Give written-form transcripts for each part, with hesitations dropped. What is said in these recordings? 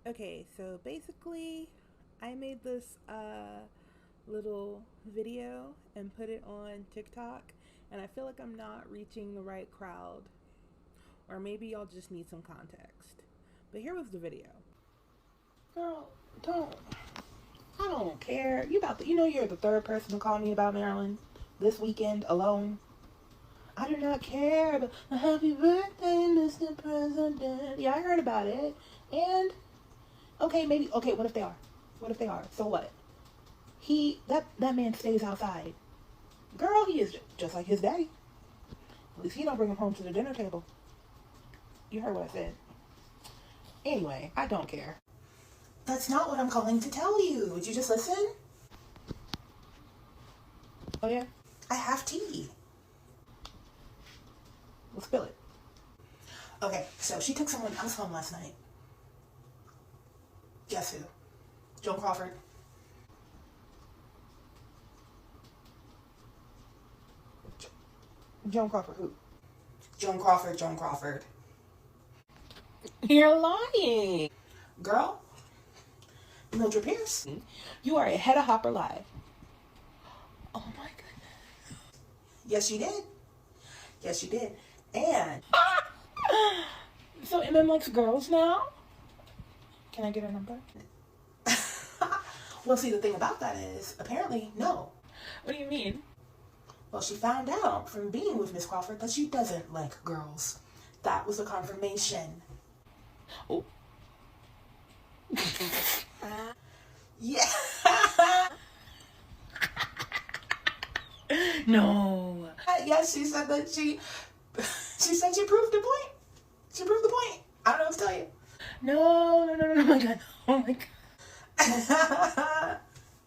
Okay, so basically, I made this little video and put it on TikTok, and I feel like I'm not reaching the right crowd, or maybe y'all just need some context. But here was the video. Girl, don't. I don't care. You're the third person to call me about Maryland this weekend alone. I do not care. But happy birthday, Mr. President. Yeah, I heard about it. And okay, maybe. Okay, what if they are? What if they are? So what? That man stays outside. Girl, he is just like his daddy. At least he don't bring him home to the dinner table. You heard what I said. Anyway, I don't care. That's not what I'm calling to tell you. Would you just listen? Oh yeah? I have tea. We'll spill it. Okay, so she took someone else home last night. Guess who? Joan Crawford. Joan Crawford who? Joan Crawford, Joan Crawford. You're lying. Girl, Mildred Pierce. You are a head of Hopper Live. Oh my goodness. Yes, you did. Yes, you did. And so MM likes girls now? Can I get her number? Well, see, the thing about that is, apparently, no. What do you mean? Well, she found out from being with Miss Crawford that she doesn't like girls. That was a confirmation. Oh. Yeah. No. Yes, she said that she said she proved the point. She proved the point. I don't know what to tell you. No, no, no, no, oh my god. Oh my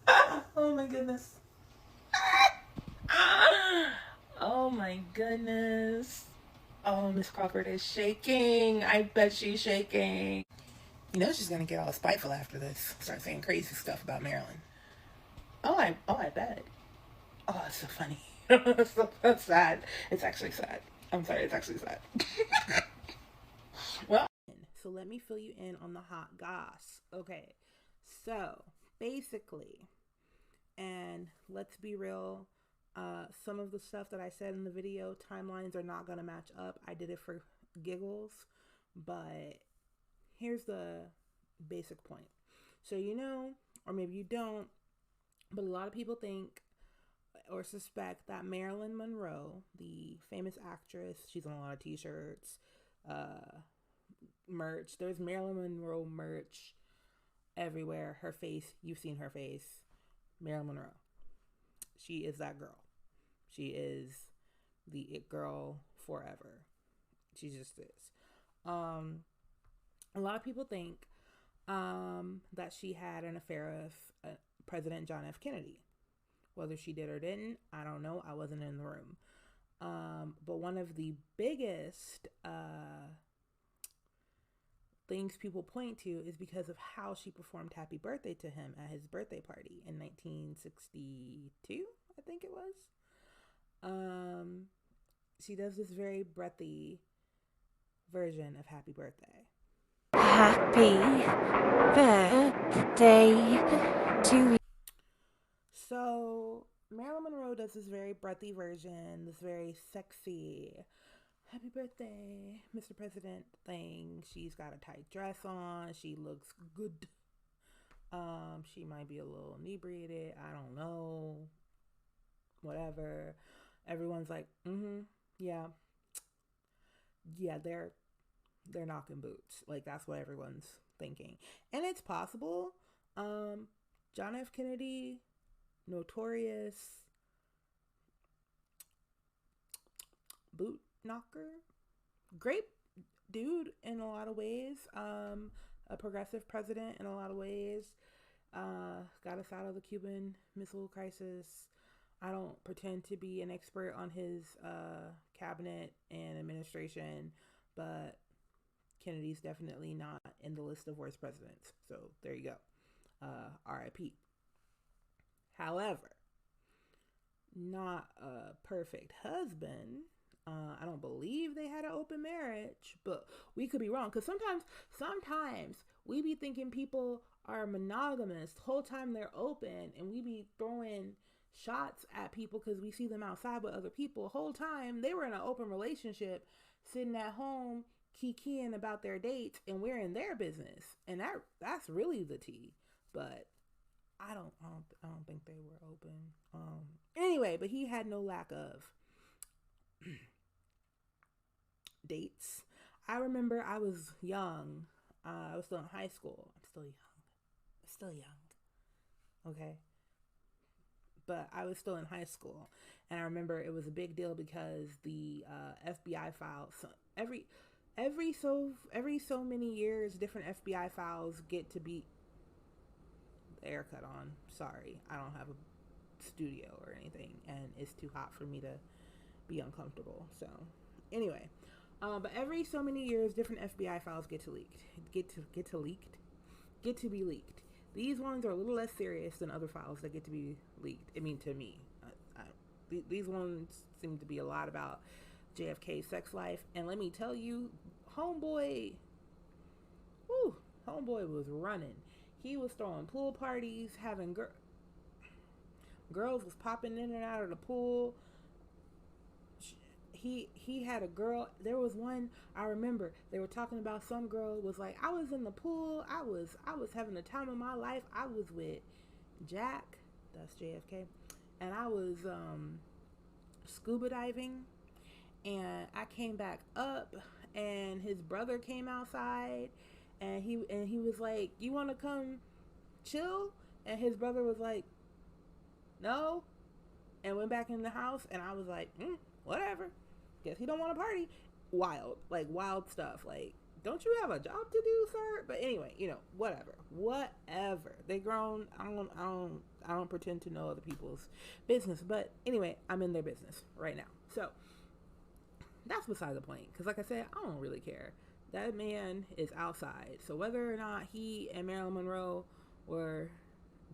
god. Oh my goodness. Oh my goodness. Oh, Miss Crawford is shaking. I bet she's shaking. You know she's gonna get all spiteful after this. Start saying crazy stuff about Maryland. I bet. Oh, it's so funny. It's so sad. It's actually sad. I'm sorry, it's actually sad. Well, so let me fill you in on the hot goss. Okay, so basically, and let's be real, some of the stuff that I said in the video, timelines are not going to match up. I did it for giggles, but here's the basic point. So, or maybe you don't, but a lot of people think or suspect that Marilyn Monroe, the famous actress, she's on a lot of t-shirts, merch. There's Marilyn Monroe merch everywhere. Her face, you've seen her face. Marilyn Monroe. She is that girl. She is the it girl forever. She just is. A lot of people think that she had an affair with President John F. Kennedy. Whether she did or didn't, I don't know. I wasn't in the room. But one of the biggest things people point to is because of how she performed Happy Birthday to him at his birthday party in 1962, I think it was. She does this very breathy version of Happy Birthday. Happy birthday to you. So Marilyn Monroe does this very breathy version, this very sexy happy birthday, Mr. President thing. She's got a tight dress on. She looks good. She might be a little inebriated. I don't know. Whatever. Everyone's like, yeah. Yeah, they're knocking boots. Like that's what everyone's thinking. And it's possible. John F. Kennedy, notorious boot knocker, great dude in a lot of ways, a progressive president in a lot of ways, got us out of the Cuban Missile Crisis. I don't pretend to be an expert on his cabinet and administration, but Kennedy's definitely not in the list of worst presidents. So there you go. RIP. However, not a perfect husband. I don't believe they had an open marriage, but we could be wrong. Because sometimes we be thinking people are monogamous the whole time they're open, and we be throwing shots at people because we see them outside with other people. The whole time they were in an open relationship, sitting at home kikiing about their dates, and we're in their business, and that's really the tea. But I don't think they were open. Anyway, but he had no lack of dates. I remember I was young. I was still in high school. I'm still young. Still young. Okay. But I was still in high school, and I remember it was a big deal because the FBI files, every so many years, different FBI files get to be air cut on. Sorry, I don't have a studio or anything, and it's too hot for me to be uncomfortable. So anyway, but every so many years, different FBI files get to be leaked. These ones are a little less serious than other files that get to be leaked. I mean, to me, these ones seem to be a lot about JFK's sex life. And let me tell you, homeboy was running. He was throwing pool parties, having girls was popping in and out of the pool. He had a girl. There was one, I remember they were talking about, some girl was like, I was in the pool, I was having the time of my life. I was with Jack, that's JFK, and I was scuba diving, and I came back up, and his brother came outside, and he was like, you want to come chill? And his brother was like, no, and went back in the house. And I was like, whatever, guess he don't want to party. Wild stuff. Like, don't you have a job to do, sir? But anyway, whatever. They grown. I don't pretend to know other people's business. But anyway, I'm in their business right now. So that's beside the point. Because like I said, I don't really care. That man is outside. So whether or not he and Marilyn Monroe were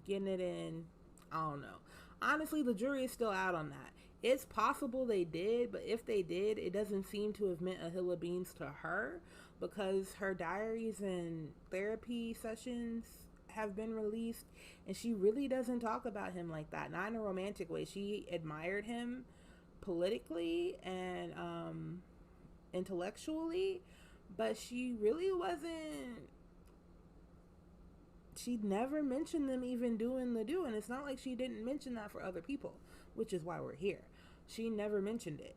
getting it in, I don't know. Honestly, the jury is still out on that. It's possible they did, but if they did, it doesn't seem to have meant a hill of beans to her, because her diaries and therapy sessions have been released, and she really doesn't talk about him like that. Not in a romantic way. She admired him politically and intellectually, but she really wasn't. She never mentioned them even doing the do, and it's not like she didn't mention that for other people, which is why we're here. She never mentioned it.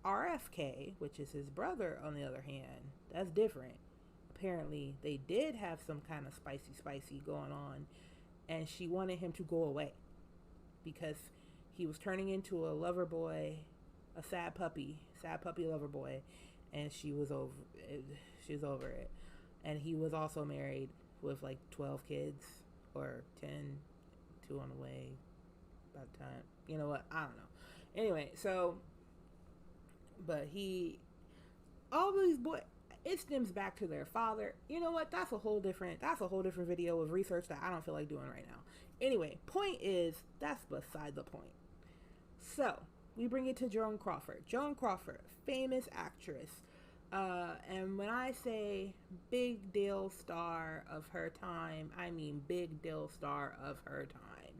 RFK, which is his brother, on the other hand, that's different. Apparently, they did have some kind of spicy going on, and she wanted him to go away because he was turning into a lover boy, a sad puppy lover boy, and she was over it. And he was also married with like 12 kids or 10, 2 on the way by the time. You know what? I don't know. Anyway, so, but all these boys, it stems back to their father. You know what? That's a whole different video of research that I don't feel like doing right now. Anyway, point is, that's beside the point. So, we bring it to Joan Crawford. Joan Crawford, famous actress. And when I say big deal star of her time, I mean big deal star of her time.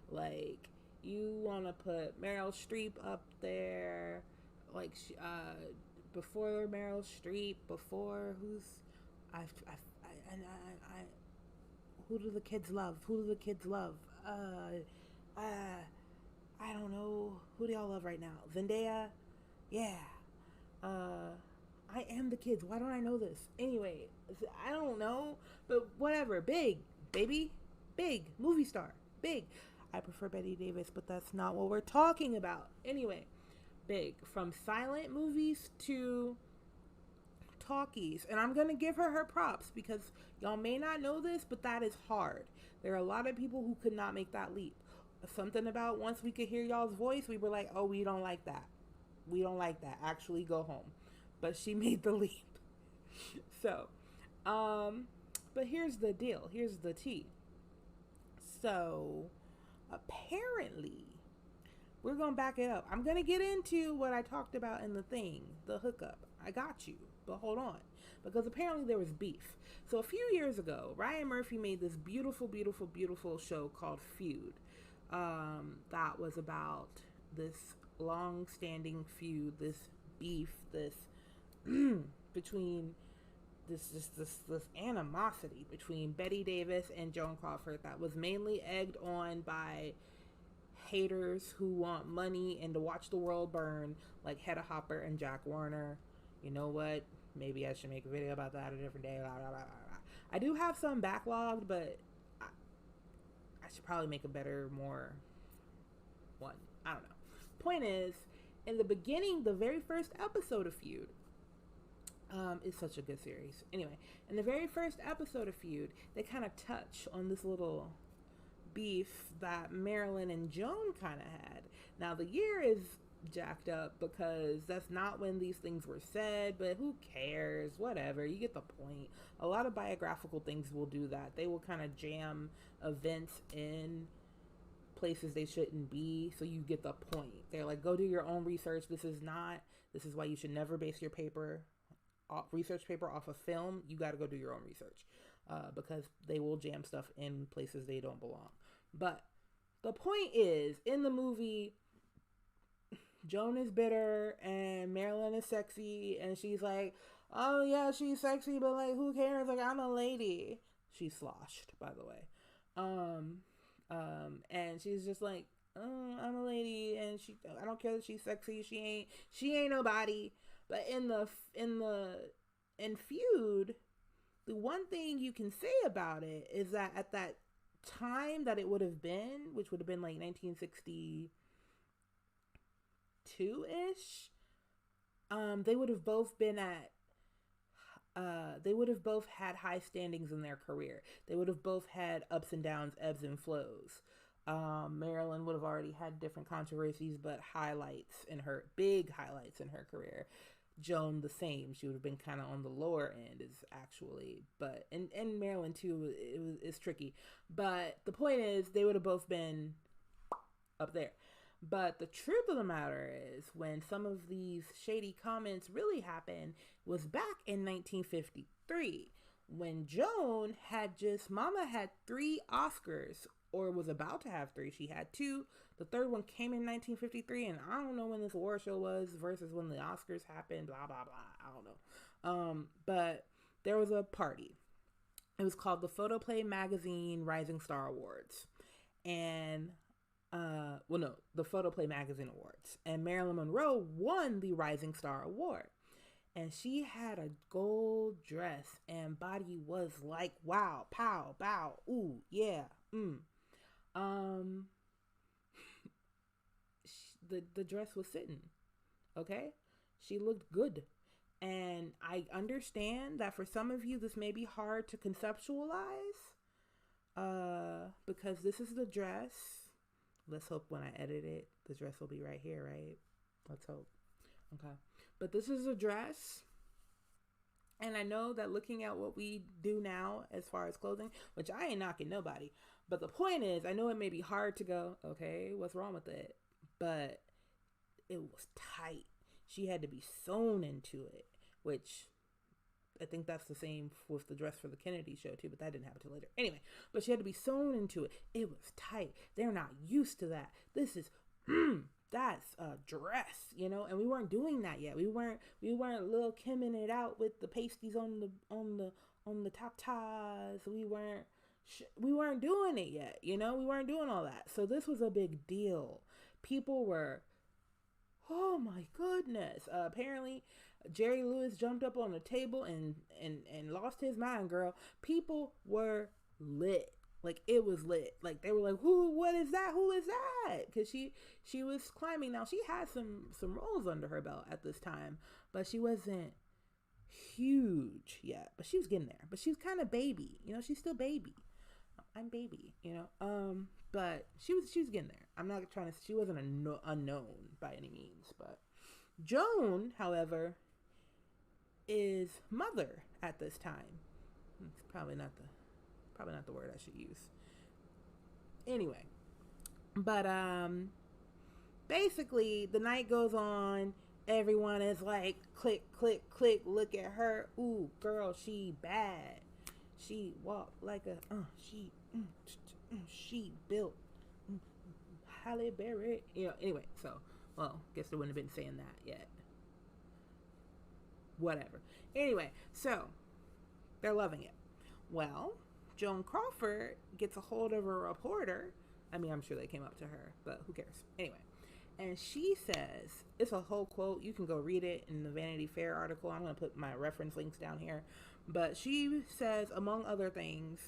Like, you want to put Meryl Streep up there, like, before Meryl Streep, before who do the kids love? I don't know. Who do y'all love right now? Zendaya? Yeah. I am the kids. Why don't I know this? Anyway, I don't know. But whatever. Big, baby. Big. Movie star. Big. I prefer Bette Davis, but that's not what we're talking about. Anyway, big. From silent movies to talkies. And I'm going to give her props because y'all may not know this, but that is hard. There are a lot of people who could not make that leap. Something about once we could hear y'all's voice, we were like, oh, we don't like that. Actually, go home. But she made the leap. So, but here's the deal. Here's the tea. So, apparently, We're going to back it up. I'm going to get into what I talked about in the thing, the hookup. I got you. But hold on. Because apparently there was beef. So a few years ago, Ryan Murphy made this beautiful, beautiful, beautiful show called Feud. That was about this long-standing feud, this beef, this between this animosity between Betty Davis and Joan Crawford that was mainly egged on by haters who want money and to watch the world burn, like Hedda Hopper and Jack Warner. You know what? Maybe I should make a video about that a different day. Blah, blah, blah, blah. I do have some backlogged, but I should probably make a better, more one. I don't know. Point is, in the beginning, the very first episode of Feud, it's such a good series. Anyway, in the very first episode of Feud, they kind of touch on this little beef that Marilyn and Joan kind of had. Now, the year is jacked up because that's not when these things were said, but who cares? Whatever. You get the point. A lot of biographical things will do that. They will kind of jam events in places they shouldn't be, so you get the point. They're like, go do your own research. This is why you should never base your research paper off of film. You got to go do your own research because they will jam stuff in places they don't belong. But the point is, in the movie, Joan is bitter and Marilyn is sexy, and she's like, oh yeah, she's sexy, but like, who cares? Like, I'm a lady. She's sloshed, by the way. And she's just like, oh, I'm a lady, and I don't care that she's sexy. She ain't nobody. But in Feud, the one thing you can say about it is that at that time that it would have been, which would have been like 1962-ish, they would have both been they would have both had high standings in their career. They would have both had ups and downs, ebbs and flows. Marilyn would have already had different controversies, but big highlights in her career. Joan the same. She would have been kind of on the lower end but and Marilyn too, it's tricky. But the point is, they would have both been up there. But the truth of the matter is, when some of these shady comments really happened was back in 1953, when Joan Mama had 3 Oscars, or was about to have 3. She had 2. The third one came in 1953, and I don't know when this award show was versus when the Oscars happened, blah, blah, blah. I don't know. But there was a party. It was called the Photoplay Magazine Rising Star Awards. And the Photoplay Magazine Awards. And Marilyn Monroe won the Rising Star Award. And she had a gold dress, and body was like, wow, pow, bow, ooh, yeah, the dress was sitting, okay? She looked good. And I understand that for some of you, this may be hard to conceptualize, because this is the dress. Let's hope when I edit it, the dress will be right here, right? Let's hope. Okay. But this is a dress. And I know that looking at what we do now as far as clothing, which I ain't knocking nobody, but the point is, I know it may be hard to go, okay, what's wrong with it? But it was tight. She had to be sewn into it, which I think that's the same with the dress for the Kennedy show too, but that didn't happen till later. Anyway, but she had to be sewn into it. It was tight. They're not used to that. This is, that's a dress, and we weren't doing that yet. We weren't Lil Kimming it out with the pasties on the top ties. We weren't doing it yet, we weren't doing all that. So this was a big deal. People were, oh my goodness. Apparently Jerry Lewis jumped up on the table and lost his mind, girl. People were lit. Like, it was lit. Like, they were like, what is that? Who is that? Because she was climbing. Now, she had some roles under her belt at this time, but she wasn't huge yet. But she was getting there. But she was kind of baby. She's still baby. I'm baby, but she was getting there. I'm not trying to, she wasn't unknown by any means. But Joan, however, is mother at this time. It's probably not the word I should use. Anyway, but basically, the night goes on. Everyone is like, click, click, click. Look at her. Ooh, girl, she bad. She walk like a, she built Halle Berry. Anyway, so, well, guess they wouldn't have been saying that yet. Whatever. Anyway, so, they're loving it. Well, Joan Crawford gets a hold of a reporter. I mean, I'm sure they came up to her, but who cares? Anyway. And she says, it's a whole quote. You can go read it in the Vanity Fair article. I'm going to put my reference links down here. But she says, among other things,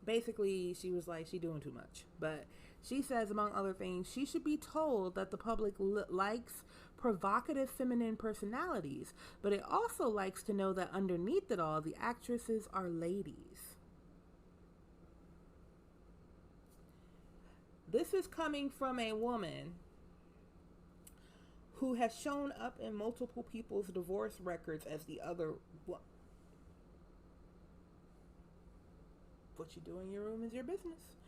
basically, she was like, she doing too much. But she says, among other things, she should be told that the public likes provocative feminine personalities. But it also likes to know that underneath it all, the actresses are ladies. This is coming from a woman who has shown up in multiple people's divorce records as the other. What you do in your room is your business.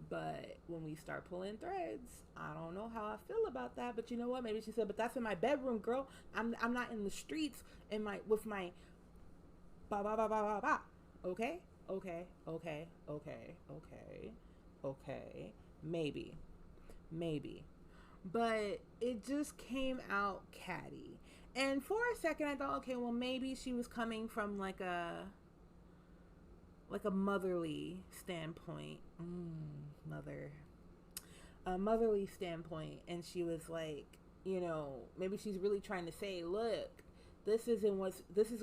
But when we start pulling threads, I don't know how I feel about that. But you know what? Maybe she said, but that's in my bedroom, girl. I'm not in the streets with my ba ba ba ba ba ba. Okay? Okay. Maybe. But it just came out catty. And for a second I thought, okay, well maybe she was coming from like a motherly standpoint. A motherly standpoint. And she was like, maybe she's really trying to say, look, this is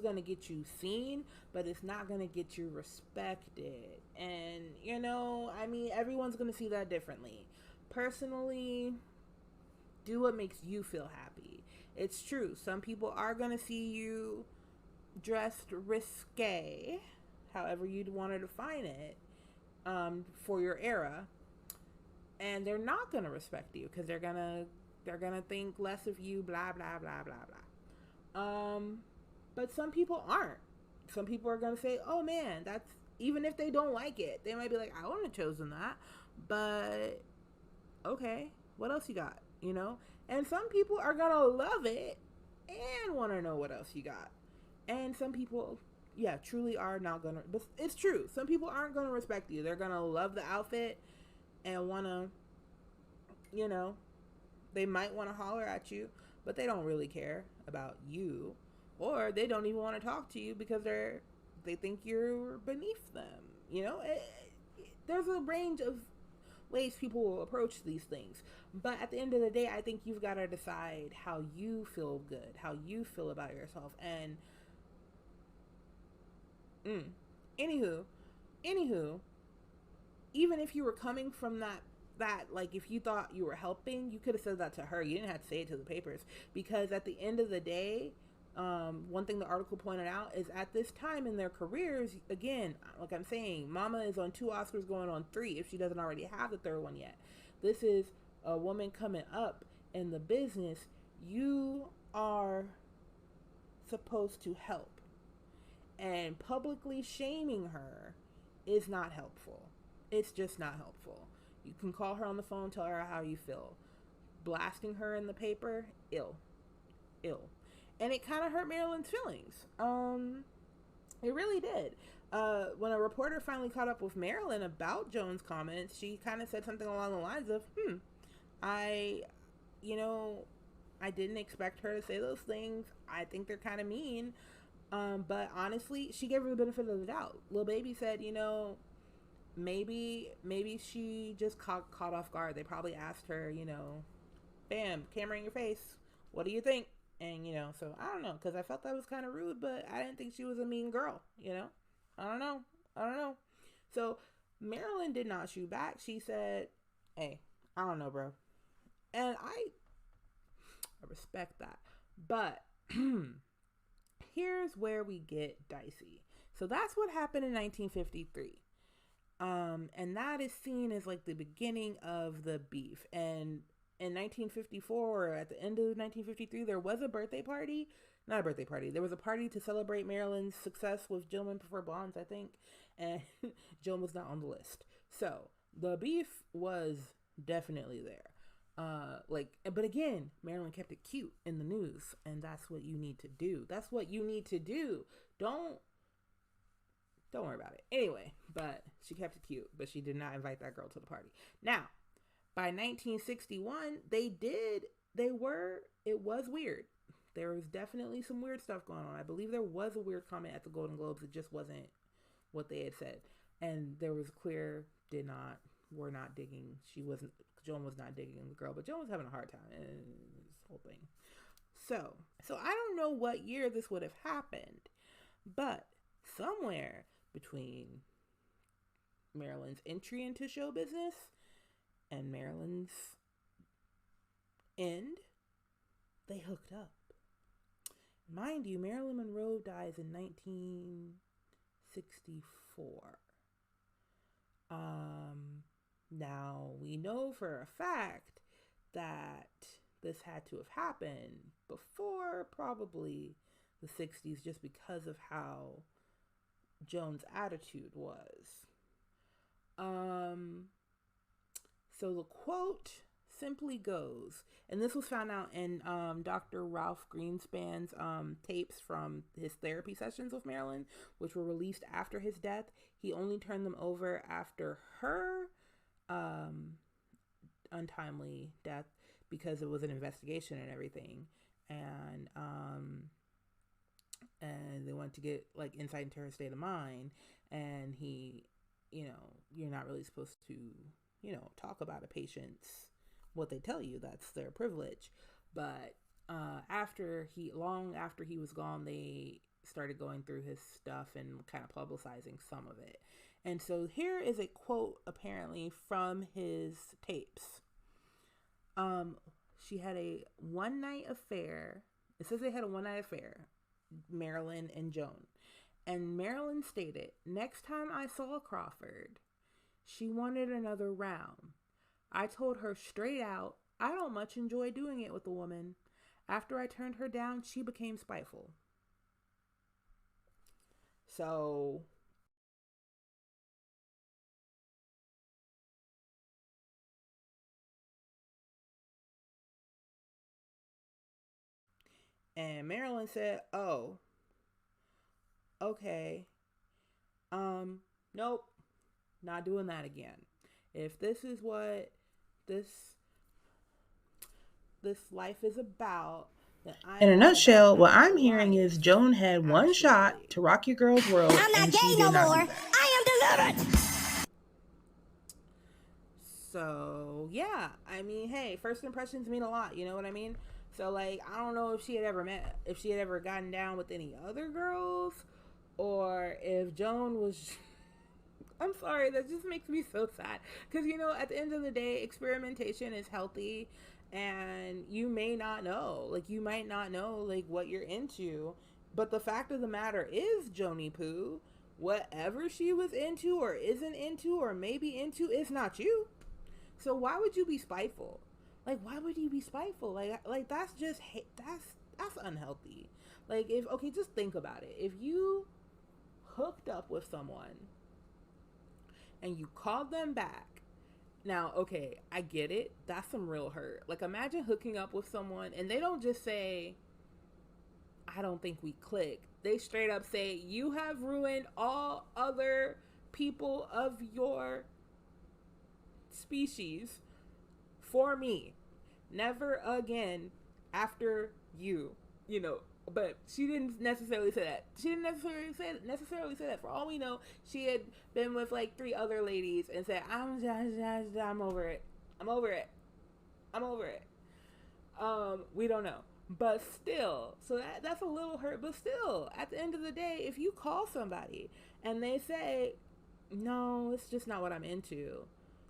going to get you seen, but it's not going to get you respected. And, I mean, everyone's going to see that differently. Personally, do what makes you feel happy. It's true. Some people are going to see you dressed risque, however you'd want to define it, for your era. And they're not going to respect you because they're going to think less of you, blah, blah, blah, blah, blah. But some people aren't. Some people are going to say, oh man, that's, even if they don't like it, they might be like, I wouldn't have chosen that, but okay, what else you got, and some people are going to love it and want to know what else you got. And some people, truly are not going to, but it's true. Some people aren't going to respect you. They're going to love the outfit and want to, they might want to holler at you, but they don't really care about you, or they don't even want to talk to you because they think you're beneath them. There's a range of ways people will approach these things, but at the end of the day, I think you've got to decide how you feel good, how you feel about yourself. And anywho, even if you were coming from that, like, if you thought you were helping, you could have said that to her. You didn't have to say it to the papers, because at the end of the day, one thing the article pointed out is at this time in their careers, again, like I'm saying, Mama is on 2 Oscars, going on 3 if she doesn't already have the 3rd one yet. This is a woman coming up in the business. You are supposed to help, and publicly shaming her is not helpful. It's just not helpful. You can call her on the phone, tell her how you feel. Blasting her in the paper, ill. And it kind of hurt Marilyn's feelings. It really did. When a reporter finally caught up with Marilyn about Joan's comments, she kind of said something along the lines of, I didn't expect her to say those things. I think they're kind of mean. But honestly, she gave her the benefit of the doubt. Lil Baby said, maybe she just caught off guard. They probably asked her, bam, camera in your face, what do you think? And so I don't know, because I felt that was kind of rude, but I didn't think she was a mean girl. I don't know. So Marilyn did not shoot back. She said, hey, I don't know, bro. And I respect that, but here's where we get dicey. So that's what happened in 1953. And that is seen as like the beginning of the beef. And in 1954, or at the end of 1953, there was a birthday party. Not a birthday party. There was a party to celebrate Marilyn's success with Gentlemen Prefer Blondes, I think. And Joan was not on the list. So the beef was definitely there. But again, Marilyn kept it cute in the news, and that's what you need to do. That's what you need to do. Don't worry about it. Anyway, but she kept it cute, but she did not invite that girl to the party. Now, by 1961, it was weird. There was definitely some weird stuff going on. I believe there was a weird comment at the Golden Globes. It just wasn't what they had said. And there was were not digging. Joan was not digging the girl, but Joan was having a hard time in this whole thing. So I don't know what year this would have happened, but somewhere between Marilyn's entry into show business and Marilyn's end, they hooked up. Mind you, Marilyn Monroe dies in 1964. Now, we know for a fact that this had to have happened before probably the 60s, just because of how Joan's attitude was. So the quote simply goes, and this was found out in Dr. Ralph Greenspan's tapes from his therapy sessions with Marilyn, which were released after his death. He only turned them over after her untimely death because it was an investigation and everything, and they wanted to get like insight into her state of mind. And he, you're not really supposed to, talk about a patient's what they tell you. That's their privilege. But long after he was gone, they started going through his stuff and kind of publicizing some of it. And so here is a quote apparently from his tapes. She had a one-night affair. It says they had a one-night affair, Marilyn and Joan. And Marilyn stated, "Next time I saw Crawford, she wanted another round. I told her straight out, I don't much enjoy doing it with a woman. After I turned her down, she became spiteful." So and Marilyn said, "Oh, okay. Nope, not doing that again. If this is what this life is about, then in a nutshell, what I'm hearing is Joan had one shot to rock your girl's world, and she did not do that. I am delivered. So yeah, I mean, hey, first impressions mean a lot. You know what I mean? So like, I don't know if she had ever gotten down with any other girls, or if Joan was. I'm sorry, that just makes me so sad. Because, at the end of the day, experimentation is healthy, and you may not know. Like, you might not know, like, what you're into. But the fact of the matter is, Joni Poo, whatever she was into or isn't into or maybe into is not you. So why would you be spiteful? Like, why would you be spiteful? Like that's just, that's unhealthy. Like, just think about it. If you hooked up with someone and you called them back. Now, okay, I get it. That's some real hurt. Like, imagine hooking up with someone and they don't just say, "I don't think we click." They straight up say, "You have ruined all other people of your species for me. Never again after you." But she didn't necessarily say that. She didn't necessarily say that. For all we know, she had been with like 3 other ladies and said, I'm over it. I'm over it. I'm over it. We don't know. But still, so that's a little hurt. But still, at the end of the day, if you call somebody and they say, "No, it's just not what I'm into,"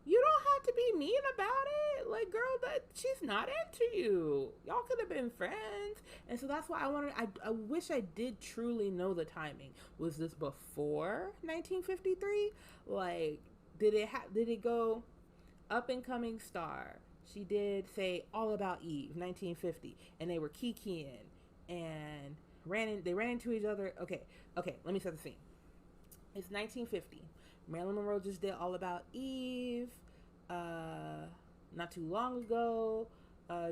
you don't have to be mean about it. Like, girl, that she's not into you. Y'all could have been friends. And so that's why I wish I did truly know the timing. Was this before 1953? Like, did it go up and coming star? She did say All About Eve, 1950, and they were kikiing and they ran into each other. Okay, let me set the scene. It's 1950. Marilyn Monroe just did All About Eve. not too long ago,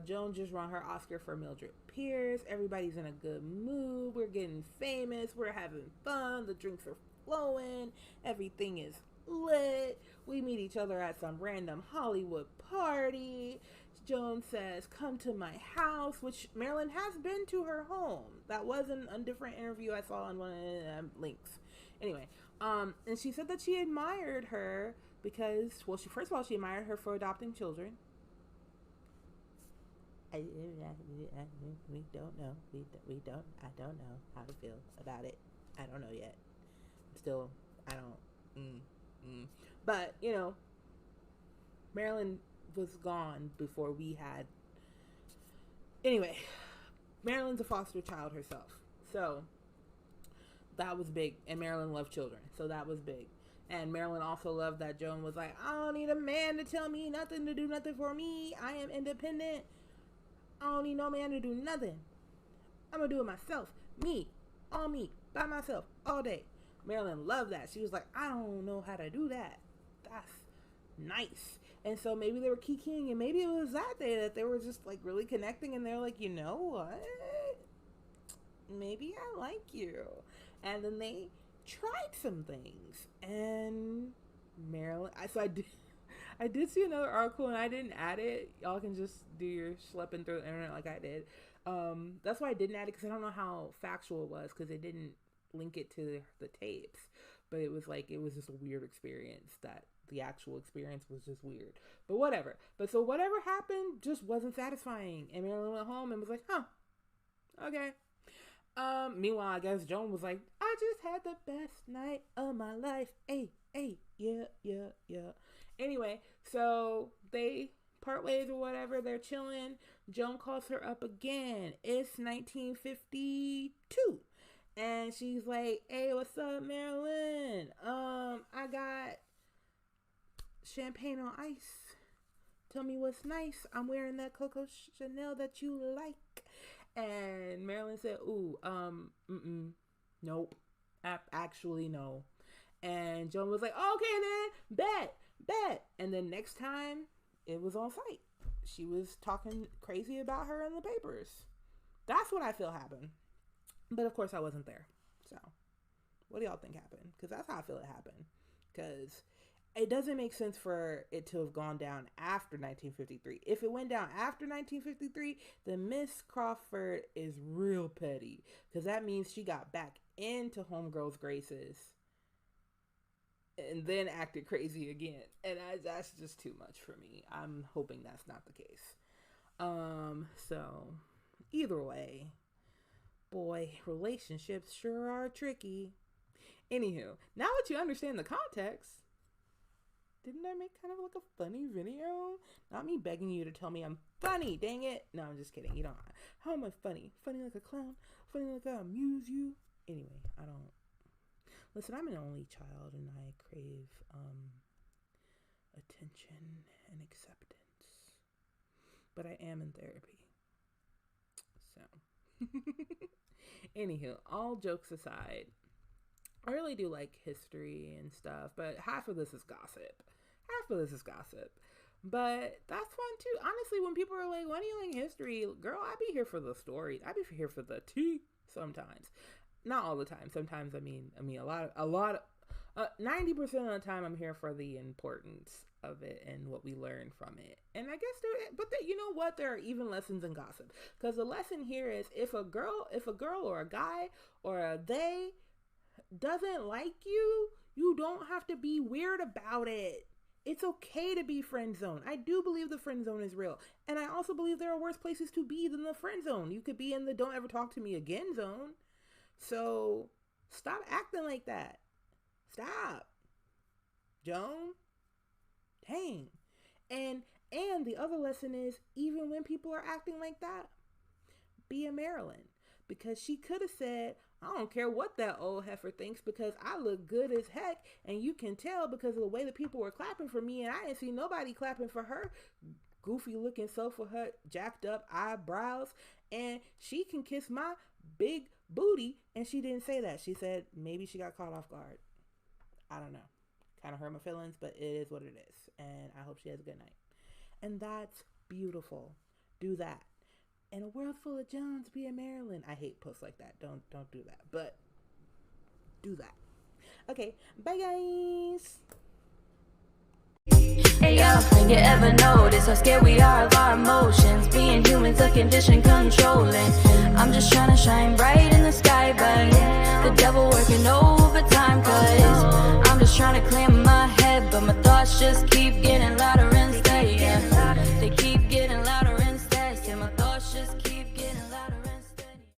Joan just won her Oscar for Mildred Pierce. Everybody's in a good mood. We're getting famous. We're having fun. The drinks are flowing. Everything is lit. We meet each other at some random Hollywood party. Joan says, come to my house, which Marilyn has been to her home. That was a different interview I saw on one of the links. Anyway, and she said that she admired her because, well, first of all, she admired her for adopting children. We don't know. I don't know how to feel about it. I don't know yet. I don't. But, Marilyn was gone before we had. Anyway, Marilyn's a foster child herself. So, that was big. And Marilyn loved children. So, that was big. And Marilyn also loved that Joan was like, I don't need a man to tell me nothing, to do nothing for me. I am independent. I don't need no man to do nothing. I'm going to do it myself. Me. All me. By myself. All day. Marilyn loved that. She was like, I don't know how to do that. That's nice. And so maybe they were kikiing, and maybe it was that day that they were just like really connecting, and they're like, you know what? Maybe I like you. And then they tried some things. And Marilyn, I did see another article, and I didn't add it. Y'all can just do your schlepping through the internet like I did. That's why I didn't add it, because I don't know how factual it was, because it didn't link it to the tapes. But it was just a weird experience. That the actual experience was just weird. But whatever. But so whatever happened just wasn't satisfying. And Marilyn went home and was like, huh, okay. Meanwhile, I guess Joan was like, I just had the best night of my life. Hey, yeah. Anyway, so they part ways or whatever. They're chilling. Joan calls her up again. It's 1952. And she's like, hey, what's up, Marilyn? I got champagne on ice. Tell me what's nice. I'm wearing that Coco Chanel that you like. And Marilyn said, ooh, nope. Actually, no. And Joan was like, okay then, bet. And then next time, it was on site. She was talking crazy about her in the papers. That's what I feel happened. But of course I wasn't there. So what do y'all think happened? Because that's how I feel it happened. Because it doesn't make sense for it to have gone down after 1953. If it went down after 1953, then Miss Crawford is real petty. Because that means she got back into Homegirl's graces and then acted crazy again. And that's just too much for me. I'm hoping that's not the case. So either way, boy, relationships sure are tricky. Anywho, now that you understand the context, didn't I make kind of like a funny video? Not me begging you to tell me I'm funny, dang it. No, I'm just kidding. You don't. How am I funny? Funny like a clown? Funny like I amuse you? Anyway, I don't. Listen, I'm an only child and I crave attention and acceptance. But I am in therapy. So. Anywho, all jokes aside, I really do like history and stuff, but half of this is gossip. But that's fun too. Honestly, when people are like, why do you like history? Girl, I be here for the stories. I be here for the tea sometimes. Not all the time. Sometimes, I mean, a lot, 90% of the time I'm here for the importance of it and what we learn from it. And I guess you know what? There are even lessons in gossip. Because the lesson here is if a girl or a guy or a they doesn't like you, you don't have to be weird about it. It's okay to be friend zone. I do believe the friend zone is real. And I also believe there are worse places to be than the friend zone. You could be in the don't ever talk to me again zone. So stop acting like that. Stop. Joan. Dang. And the other lesson is, even when people are acting like that, be a Marilyn. Because she could have said, I don't care what that old heifer thinks because I look good as heck. And you can tell because of the way the people were clapping for me. And I didn't see nobody clapping for her. Goofy looking sofa hut, jacked up eyebrows. And she can kiss my big booty. And she didn't say that. She said maybe she got caught off guard. I don't know. Kind of hurt my feelings, but it is what it is. And I hope she has a good night. And that's beautiful. Do that. In a world full of Jones, be a Marilyn. I hate posts like that. Don't do that. But do that. Okay, bye guys. Hey yo, you ever notice how scared we are of our emotions? Being human's a condition controlling. I'm just trying to shine bright in the sky, but the devil working overtime, cause I'm just trying to clear my head, but my thoughts just keep getting louder instead.